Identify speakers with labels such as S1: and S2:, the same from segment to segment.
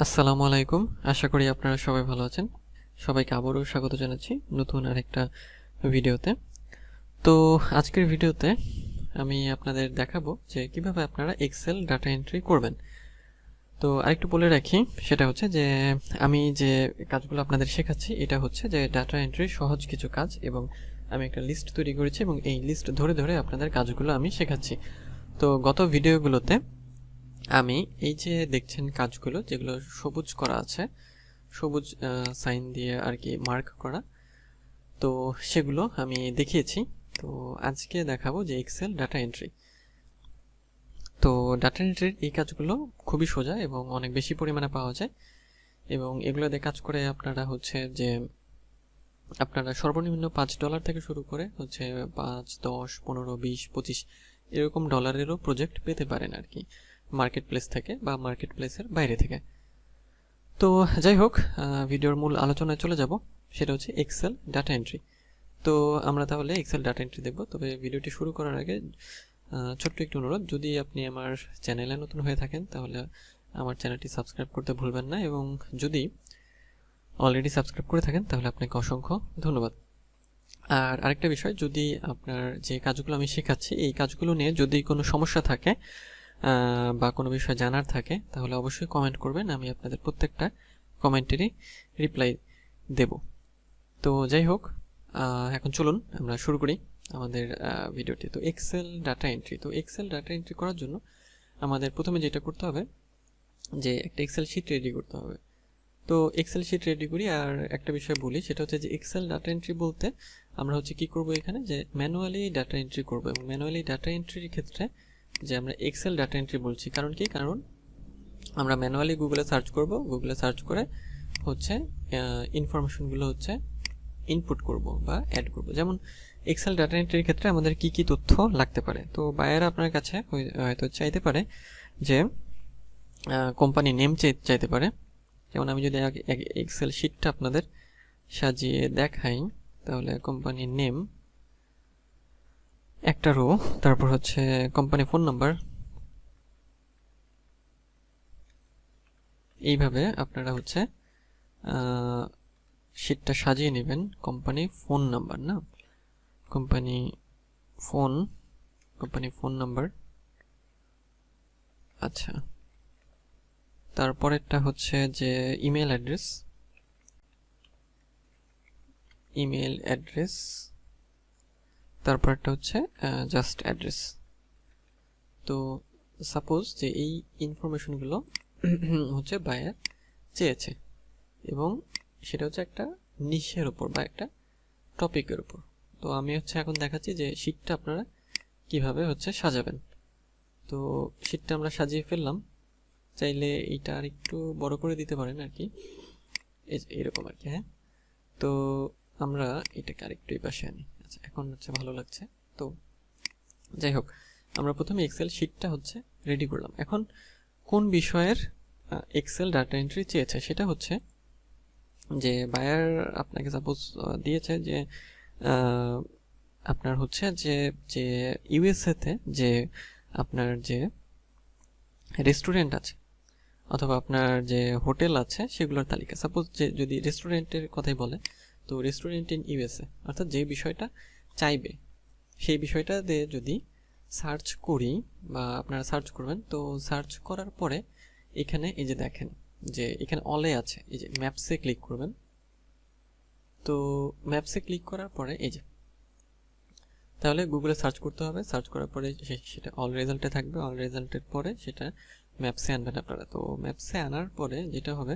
S1: আসসালামু আলাইকুম। আশা করি আপনারা সবাই ভালো আছেন। সবাইকে আবারও স্বাগত জানাচ্ছি নতুন আরেকটা ভিডিওতে। তো আজকের ভিডিওতে আমি আপনাদের দেখাবো যে কিভাবে আপনারা এক্সেল ডাটা এন্ট্রি করবেন। তো আরেকটু বলে রাখি, সেটা হচ্ছে যে আমি যে কাজগুলো আপনাদের শেখাচ্ছি এটা হচ্ছে যে ডাটা এন্ট্রির সহজ কিছু কাজ, এবং আমি একটা লিস্ট তৈরি করেছি এবং এই লিস্ট ধরে ধরে আপনাদের কাজগুলো আমি শেখাচ্ছি। তো গত ভিডিওগুলোতে আমি এই যে দেখছেন কাজগুলো যেগুলো সবুজ করা আছে, সবুজ সাইন দিয়ে আর কি মার্ক করা, তো সেগুলো আমি দেখিয়েছি। তো আজকে দেখাবো যে এক্সেল ডাটা এন্ট্রি। তো ডাটা এন্ট্রির এই কাজগুলো খুবই সোজা এবং অনেক বেশি পরিমাণে পাওয়া যায়, এবং এগুলো দিয়ে কাজ করে আপনারা হচ্ছে যে আপনারা সর্বনিম্ন $5 থেকে শুরু করে হচ্ছে 5, 10, 15, 20, 25 এরকম ডলারেরও প্রজেক্ট পেতে পারেন আর কি, মার্কেট প্লেস থেকে বা মার্কেট প্লেসের বাইরে থেকে। তো যাই হোক, ভিডিওর মূল আলোচনায় চলে যাব, সেটা হচ্ছে এক্সেল ডাটা এন্ট্রি। তো আমরা তাহলে এক্সেল ডাটা এন্ট্রি দেখব। তবে ভিডিওটি শুরু করার আগে ছোট্ট একটু অনুরোধ, যদি আপনি আমার চ্যানেলে নতুন হয়ে থাকেন তাহলে আমার চ্যানেলটি সাবস্ক্রাইব করতে ভুলবেন না, এবং যদি অলরেডি সাবস্ক্রাইব করে থাকেন তাহলে আপনাকে অসংখ্য ধন্যবাদ। আর আরেকটা বিষয়, যদি আপনার যে কাজগুলো আমি শেখাচ্ছি এই কাজগুলো নিয়ে যদি কোনো সমস্যা থাকে বা কোনো বিষয় জানার থাকে তাহলে অবশ্যই কমেন্ট করবেন, আমি আপনাদের প্রত্যেকটা কমেন্টেরই রিপ্লাই দেব। তো যাই হোক, এখন চলুন আমরা শুরু করি আমাদের ভিডিওটি। তো এক্সেল ডাটা এন্ট্রি, তো এক্সেল ডাটা এন্ট্রি করার জন্য আমাদের প্রথমে যেটা করতে হবে যে একটা এক্সেল শিট রেডি করতে হবে। তো এক্সেল শিট রেডি করি, আর একটা বিষয় বলি, সেটা হচ্ছে যে এক্সেল ডাটা এন্ট্রি বলতে আমরা হচ্ছে কি করব এখানে, যে ম্যানুয়ালি ডাটা এন্ট্রি করব। এবং ম্যানুয়ালি ডাটা এন্ট্রির ক্ষেত্রে যে আমরা এক্সেল ডাটা এন্ট্রি বলছি, কারণ কি, কারণ আমরা ম্যানুয়ালি গুগলে সার্চ করব, গুগলে সার্চ করে হচ্ছে ইনফরমেশনগুলো হচ্ছে ইনপুট করব বা অ্যাড করব। যেমন এক্সেল ডাটা এন্ট্রির ক্ষেত্রে আমাদের কি কি তথ্য লাগতে পারে। তো বায়ার আপনার কাছে হয়তো চাইতে পারে যে কোম্পানি নেম চাইতে পারে। যেমন আমি যদি এক্সেল শিটটা আপনাদের সাজিয়ে দেখাই, তাহলে কোম্পানি নেম একটা রো, তারপর হচ্ছে কোম্পানি ফোন নাম্বার, এইভাবে আপনারা হচ্ছে শিটটা সাজিয়ে নেবেন। কোম্পানি ফোন নাম্বার, না কোম্পানি ফোন নাম্বার। আচ্ছা, তারপরেরটা হচ্ছে যে ইমেল অ্যাড্রেস, তারপরটা হচ্ছে জাস্ট অ্যাড্রেস। তো সাপোজ যে এই ইনফরমেশনগুলো হচ্ছে বায়ার চেয়েছে, এবং সেটা হচ্ছে একটা নিশের উপর বা একটা টপিকের উপর। তো আমি হচ্ছে এখন দেখাচ্ছি যে শিটটা আপনারা কিভাবে হচ্ছে সাজাবেন। তো শিটটা আমরা সাজিয়ে ফেললাম, চাইলে এইটা আর একটু বড় করে দিতে পারেন আর কি, এইরকম আর কি। হ্যাঁ, তো আমরা এটাকে আরেকটু এই পাশে আনি। আচ্ছা, এখন হচ্ছে ভালো লাগছে। তো যাই হোক, আমরা প্রথমে এক্সেল শিটটা হচ্ছে রেডি করলাম। এখন কোন বিষয়ের এক্সেল ডাটা এন্ট্রি চেয়েছে, সেটা হচ্ছে যে বায়ার আপনাকে সাপোজ দিয়েছে যে আপনার হচ্ছে যে যে ইউএসএতে যে আপনার যে রেস্টুরেন্ট আছে অথবা আপনার যে হোটেল আছে সেগুলোর তালিকা। সাপোজ যে যদি রেস্টুরেন্টের কথাই বলে, তো রেস্টুরেন্ট ইন ইউএসএ, অর্থাৎ যে বিষয়টা চাইবে সেই বিষয়টা দিয়ে যদি সার্চ করি বা আপনারা সার্চ করবেন, তো সার্চ করার পরে এখানে এই যে দেখেন যে এখানে অলে আছে, এই যে ম্যাপসে ক্লিক করবেন। তো ম্যাপসে ক্লিক করার পরে এই যে তাহলে গুগলে সার্চ করতে হবে, সার্চ করার পরে সেটা অল রেজাল্টে থাকবে, অল রেজাল্টের পরে সেটা ম্যাপসে আনবেন আপনারা। তো ম্যাপসে আনার পরে যেটা হবে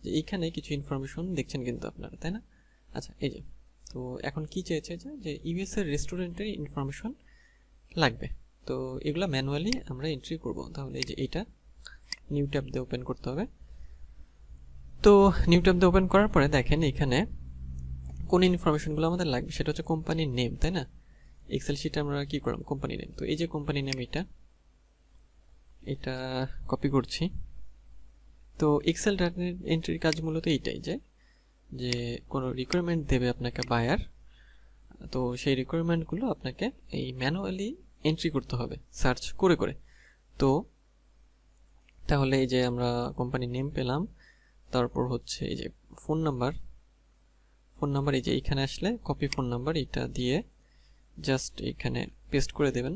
S1: যে এইখানে কিছু ইনফরমেশন দেখছেন কিন্তু আপনারা, তাই না? আচ্ছা, এই যে তো এখন কি চেয়েছে যে ইউএস এর রেস্টুরেন্টের ইনফরমেশন লাগবে। তো এগুলো ম্যানুয়ালি আমরা এন্ট্রি করব। তাহলে এই যে এটা নিউ ট্যাব দিয়ে ওপেন করতে হবে। তো নিউ ট্যাব দিয়ে ওপেন করার পরে দেখেন এখানে কোন ইনফরমেশনগুলো আমাদের লাগবে, সেটা হচ্ছে কোম্পানির নেম, তাই না? এক্সেল শিটে আমরা কি করলাম, কোম্পানি নেম। তো এই যে কোম্পানি নেম, এটা কপি করছি। তো এক্সেল ডাটা এন্ট্রির কাজ মূলত এইটাই, যে যে কোনো রিকোয়ারমেন্ট দেবে আপনাকে বায়ার, তো সেই রিকোয়ারমেন্টগুলো আপনাকে এই ম্যানুয়ালি এন্ট্রি করতে হবে সার্চ করে করে। তো তাহলে এই যে আমরা কোম্পানি নেম পেলাম, তারপর হচ্ছে এই যে ফোন নাম্বার এই যে এখানে আসলে কপি ফোন নাম্বার এটা দিয়ে জাস্ট এখানে পেস্ট করে দেবেন।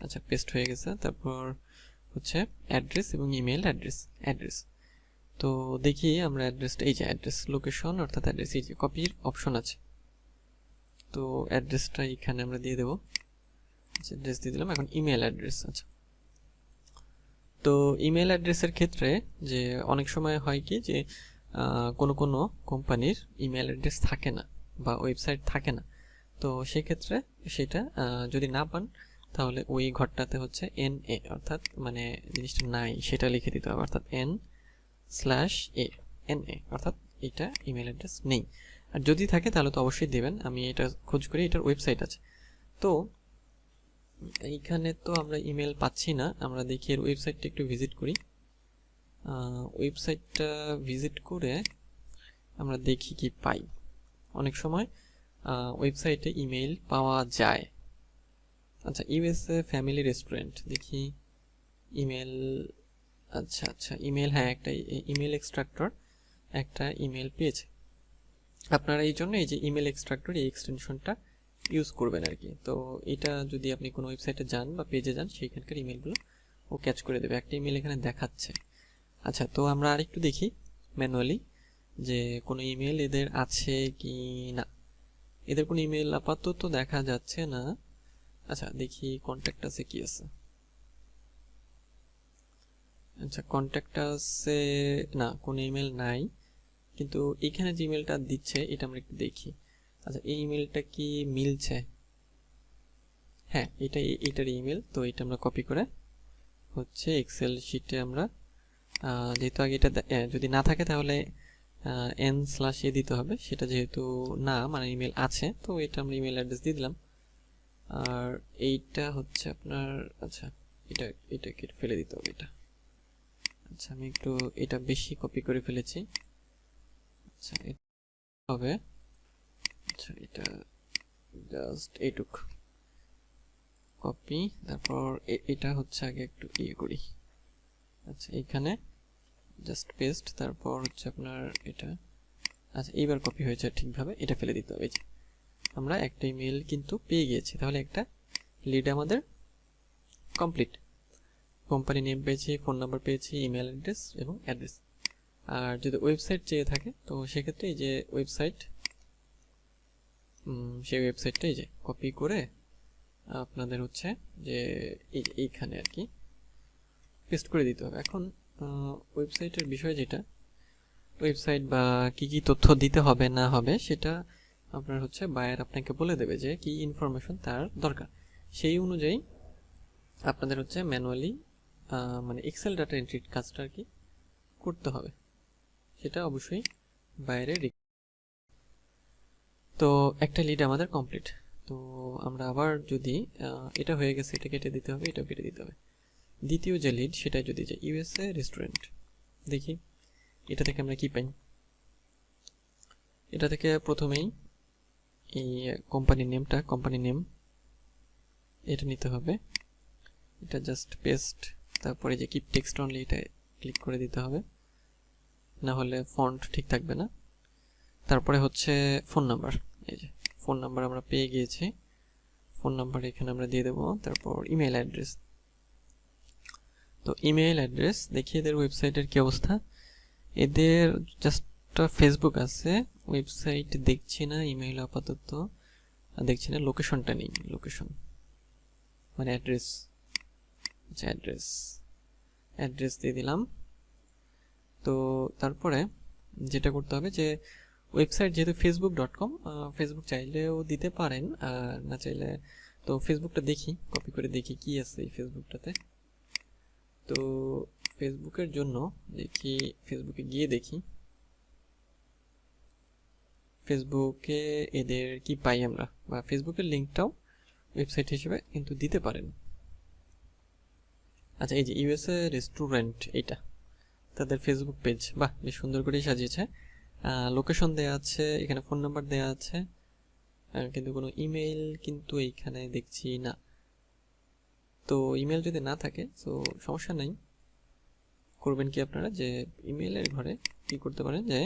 S1: আচ্ছা, পেস্ট হয়ে গেছে। তারপর হচ্ছে অ্যাড্রেস এবং ইমেল অ্যাড্রেস। তো দেখি আমরা অ্যাড্রেসটা, এই যে অ্যাড্রেস লোকেশন অর্থাৎ অ্যাড্রেস, এই যে কপির অপশন আছে। তো অ্যাড্রেসটা এখানে আমরা দিয়ে দেবো। আচ্ছা, অ্যাড্রেস দিয়ে দিলাম। এখন ইমেল অ্যাড্রেস। আচ্ছা, তো ইমেল অ্যাড্রেসের ক্ষেত্রে যে অনেক সময় হয় কি যে কোনো কোম্পানির ইমেল অ্যাড্রেস থাকে না বা ওয়েবসাইট থাকে না। তো সেক্ষেত্রে সেটা যদি না পান তাহলে ওই ঘরটাতে হচ্ছে NA অর্থাৎ মানে জিনিসটা নাই সেটা লিখে দিতে হবে, অর্থাৎ N/A NA অর্থাৎ এটা ইমেল অ্যাড্রেস নেই। আর যদি থাকে তাহলে তো অবশ্যই দেবেন। আমি এটা খোঁজ করি, এটার ওয়েবসাইট আছে। তো এইখানে তো আমরা ইমেল পাচ্ছি না, আমরা দেখি এর ওয়েবসাইটটা একটু ভিজিট করি। ওয়েবসাইটটা ভিজিট করে আমরা দেখি কি পাই। অনেক সময় ওয়েবসাইটে ইমেল পাওয়া যায়। আচ্ছা, USA ফ্যামিলি রেস্টুরেন্ট, দেখি ইমেল। আচ্ছা, ইমেল, হ্যাঁ একটা ইমেল এক্সট্রাক্টর একটা ইমেল পেয়েছে। আপনারা এই জন্য এই যে ইমেল এক্সট্রাক্টর এই এক্সটেনশনটা ইউজ করবেন আর কি। তো এটা যদি আপনি কোনো ওয়েবসাইটে যান বা পেজে যান সেইখানকার ইমেলগুলো ও ক্যাচ করে দেবে। একটা ইমেল এখানে দেখাচ্ছে। আচ্ছা, তো আমরা আরেকটু দেখি ম্যানুয়ালি যে কোনো ইমেল এদের আছে কি না। এদের কোনো ইমেল আপাতত দেখা যাচ্ছে না। আচ্ছা, দেখি কন্ট্যাক্ট আছে কি আছে। আচ্ছা, কন্ট্যাক্ট আছে না, কোনো ইমেল নাই। কিন্তু এখানে যে ইমেলটা দিচ্ছে এটা আমরা একটু দেখি। আচ্ছা, এই ইমেলটা কি মিলছে? হ্যাঁ, এটার ইমেল। তো এটা আমরা কপি করে হচ্ছে এক্সেল শিটে আমরা যেহেতু আগে এটা যদি না থাকে তাহলে N/A দিতে হবে। সেটা যেহেতু না, মানে ইমেল আছে, তো এটা আমরা ইমেল অ্যাড্রেস দিয়ে দিলাম। আর এইটা হচ্ছে আপনার, আচ্ছা এটাকে ফেলে দিতে হবে এটা। আচ্ছা, আমি একটু এটা বেশি কপি করে ফেলেছি। আচ্ছা, এটা হবে। আচ্ছা, এটা জাস্ট এইটুক কপি। তারপর এটা হচ্ছে আগে একটু ইয়ে করি। আচ্ছা, এখানে জাস্ট পেস্ট, তারপর হচ্ছে আপনার এটা। আচ্ছা, এইবার কপি হয়েছে ঠিকভাবে, এটা ফেলে দিতে হবে। যে আমরা একটা ইমেল কিন্তু পেয়ে গিয়েছি, তাহলে একটা লিড আমাদের কমপ্লিট। কোম্পানি নেম পেয়েছি, ফোন নাম্বার পেয়েছি, ইমেল অ্যাড্রেস এবং অ্যাড্রেস। আর যদি ওয়েবসাইট চেয়ে থাকে তো সেক্ষেত্রে এই যে ওয়েবসাইট, সেই ওয়েবসাইটটা এই যে কপি করে আপনাদের হচ্ছে যে এইখানে আর কি পেস্ট করে দিতে হবে। এখন ওয়েবসাইটের বিষয় যেটা, ওয়েবসাইট বা কি তথ্য দিতে হবে না হবে সেটা আপনার হচ্ছে বায়ার আপনাকে বলে দেবে যে কি ইনফরমেশন তার দরকার। সেই অনুযায়ী আপনাদের হচ্ছে ম্যানুয়ালি মানে এক্সেল ডাটা এন্ট্রির কাজটা আর কি করতে হবে। সেটা অবশ্যই বাইরের। তো একটা লিড আমাদের কমপ্লিট। তো আমরা আবার যদি এটা হয়ে গেছে, এটা কেটে দিতে হবে, এটা কেটে দিতে হবে। দ্বিতীয় যে লিড সেটা যদি যে USA রেস্টুরেন্ট, দেখি এটা থেকে আমরা কি পাই। এটা থেকে প্রথমেই এই কোম্পানির নেমটা, কোম্পানি নেম এটা নিতে হবে। এটা জাস্ট পেস্ট, তারপরে যে কিপ টেক্সট অনলি এটা ক্লিক করে দিতে হবে, না হলে ফন্ট ঠিক থাকবে না। তারপরে হচ্ছে ফোন নাম্বার, এই যে ফোন নাম্বার আমরা পেয়ে গিয়েছি। ফোন নাম্বার এখানে আমরা দিয়ে দেবো। তারপর ইমেল অ্যাড্রেস। তো ইমেল অ্যাড্রেস দেখি এদের ওয়েবসাইটের কি অবস্থা। এদের জাস্ট ফেসবুক আছে, ওয়েবসাইট দেখছি না, ইমেইল আপাতত দেখছি না, লোকেশনটা নেই, লোকেশন মানে অ্যাড্রেস। আচ্ছা, অ্যাড্রেস দিয়ে দিলাম। তো তারপরে যেটা করতে হবে যে ওয়েবসাইট যেহেতু facebook.com, ফেসবুক চাইলেও দিতে পারেন, আর না চাইলে তো ফেসবুকটা দেখি, কপি করে দেখি কি আছে এই ফেসবুকটাতে। তো ফেসবুকের জন্য দেখি, ফেসবুকে গিয়ে দেখি ফেসবুকে এদের কি পাই আমরা, বা ফেসবুকের লিঙ্কটাও ওয়েবসাইট হিসেবে কিন্তু দিতে পারেন। আচ্ছা, এই যে USA রেস্টুরেন্ট, এইটা তাদের ফেসবুক পেজ। বাহ, বেশ সুন্দর করেই সাজিয়েছে। লোকেশন দেয়া আছে, এখানে ফোন নাম্বার দেয়া আছে, কিন্তু কোনো ইমেল কিন্তু এইখানে দেখছি না। তো ইমেল যদি না থাকে তো সমস্যা নাই, করবেন কি আপনারা যে ইমেইলের ঘরে কি করতে পারেন যে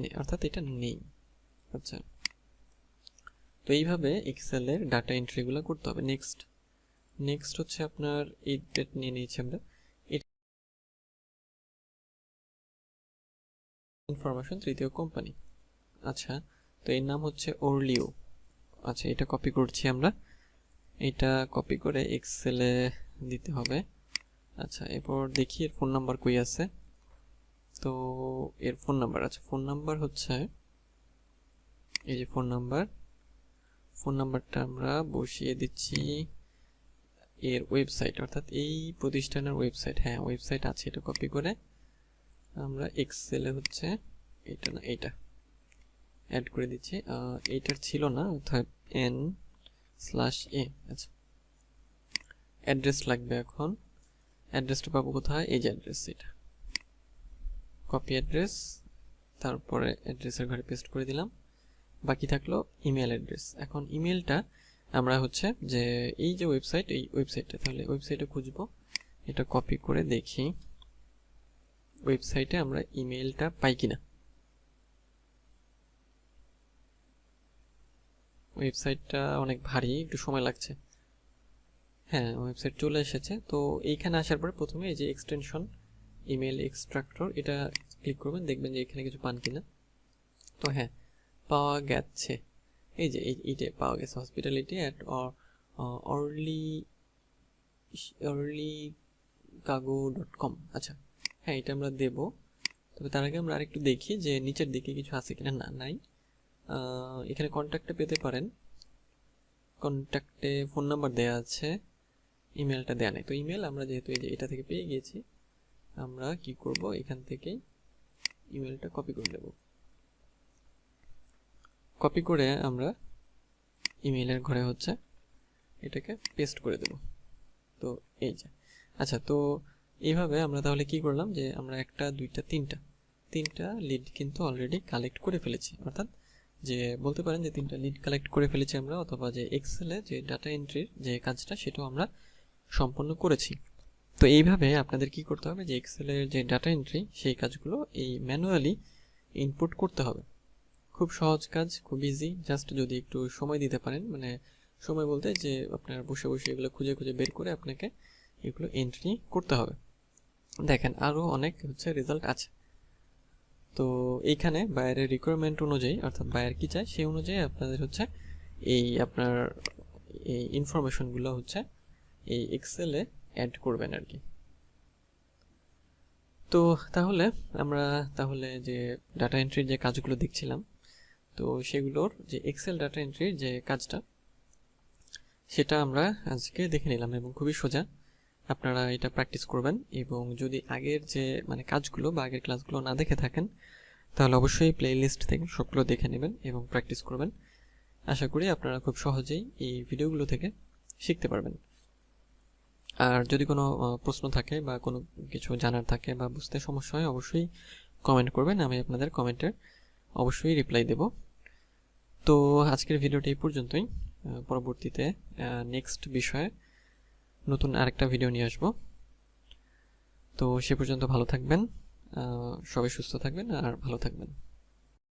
S1: n/a অর্থাৎ এটা নেই। আচ্ছা, তো এইভাবে এক্সেলের ডাটা এন্ট্রিগুলো করতে হবে। নেক্সট হচ্ছে আপনার এই ডেট নিয়ে নিয়েছি আমরা ইনফরমেশন তৃতীয় কোম্পানি। আচ্ছা, তো এর নাম হচ্ছে ওরলিও। আচ্ছা, এটা কপি করছি আমরা, এটা কপি করে এক্সেলে দিতে হবে। আচ্ছা, এরপর দেখি এর ফোন নাম্বার কই আছে। তো এর ফোন নাম্বার, আচ্ছা ফোন নাম্বার হচ্ছে এই যে ফোন নাম্বারটা আমরা বসিয়ে দিচ্ছি এর ওয়েবসাইট, অর্থাৎ এই প্রতিষ্ঠানের ওয়েবসাইট। হ্যাঁ, ওয়েবসাইট আছে, এটা কপি করে আমরা এক্সেলে হচ্ছে এটা না এটা অ্যাড করে দিচ্ছি। এইটার ছিল না, অর্থাৎ n/a। আচ্ছা, অ্যাড্রেস লাগবে। এখন অ্যাড্রেসটা পাবো কোথায়? এই যে অ্যাড্রেস, এটা কপি অ্যাড্রেস, তারপরে অ্যাড্রেসের ঘরে পেস্ট করে দিলাম। বাকি থাকলো ইমেল অ্যাড্রেস। এখন ইমেলটা আমরা হচ্ছে যে এই যে ওয়েবসাইট, এই ওয়েবসাইটটা, তাহলে ওয়েবসাইটে খুঁজবো, এটা কপি করে দেখি ওয়েবসাইটে আমরা ইমেলটা পাই কিনা। ওয়েবসাইটটা অনেক ভারী, একটু সময় লাগছে। হ্যাঁ, ওয়েবসাইট চলে এসেছে। তো এইখানে আসার পরে প্রথমে এই যে এক্সটেনশন ইমেল এক্সট্রাক্টর, এটা ক্লিক করবেন, দেখবেন যে এখানে কিছু পান কিনা। তো হ্যাঁ, পাওয়া গেছে। এই যে এইটা পাওয়া গেছে, হসপিটালিটি অ্যাট earlycargo.com। আচ্ছা, হ্যাঁ এটা আমরা দেব। তবে তার আগে আমরা আরেকটু দেখি যে নিচের দিকে কিছু আছে কিনা। না, নাই। এখানে কন্ট্যাক্টে পেতে পারেন, কন্ট্যাক্টে ফোন নাম্বার দেওয়া আছে, ইমেলটা দেওয়া নেই। তো ইমেল আমরা যেহেতু এই যে এটা থেকে পেয়ে গিয়েছি, আমরা কি করব, এখান থেকে ইমেলটা কপি করে নেব। কপি করে আমরা ইমেইলের ঘরে হচ্ছে এটাকে পেস্ট করে দেব। তো এই যে, আচ্ছা, তো এইভাবে আমরা তাহলে কি করলাম যে আমরা একটা দুইটা তিনটা লিড কিন্তু অলরেডি কালেক্ট করে ফেলেছি, অর্থাৎ যে বলতে পারেন যে তিনটা লিড কালেক্ট করে ফেলেছি আমরা, অথবা যে এক্সেলে যে ডাটা এন্ট্রির যে কাজটা সেটাও আমরা সম্পন্ন করেছি। তো এইভাবে আপনাদের কি করতে হবে যে এক্সেলের যে ডাটা এন্ট্রি সেই কাজগুলো এই ম্যানুয়ালি ইনপুট করতে হবে। খুব সহজ কাজ, খুব ইজি, জাস্ট যদি একটু সময় দিতে পারেন, মানে সময় বলতে যে আপনার বসে বসে এগুলো খুঁজে খুঁজে বের করে আপনাকে এগুলো এন্ট্রি করতে হবে। দেখেন আরও অনেক হচ্ছে রেজাল্ট আছে। তো এইখানে বায়ারের রিকোয়ারমেন্ট অনুযায়ী, অর্থাৎ বায়ার কি চায় সেই অনুযায়ী আপনাদের হচ্ছে এই আপনার এই ইনফরমেশনগুলো হচ্ছে এই এক্সেলে অ্যাড করবেন আর কি। তো আমরা যে ডাটা এন্ট্রির যে কাজগুলো দেখছিলাম, তো সেগুলোর যে এক্সেল ডাটা এন্ট্রির যে কাজটা সেটা আমরা আজকে দেখে নিলাম, এবং খুবই সোজা। আপনারা এটা প্র্যাকটিস করবেন, এবং যদি আগের যে কাজগুলো বা আগের ক্লাসগুলো না দেখে থাকেন তাহলে অবশ্যই প্লে লিস্ট থেকে সবগুলো দেখে নেবেন এবং প্র্যাকটিস করবেন। আশা করি আপনারা খুব সহজেই এই ভিডিওগুলো থেকে শিখতে পারবেন। আর যদি কোনো প্রশ্ন থাকে বা কোনো কিছু জানার থাকে বা বুঝতে সমস্যা হয়, অবশ্যই কমেন্ট করবেন, আমি আপনাদের কমেন্টের অবশ্যই রিপ্লাই দেব। তো আজকের ভিডিওটি এই পর্যন্তই। পরবর্তীতে নেক্সট বিষয়ে নতুন আরেকটা ভিডিও নিয়ে আসব। তো সে পর্যন্ত ভালো থাকবেন, সবাই সুস্থ থাকবেন আর ভালো থাকবেন।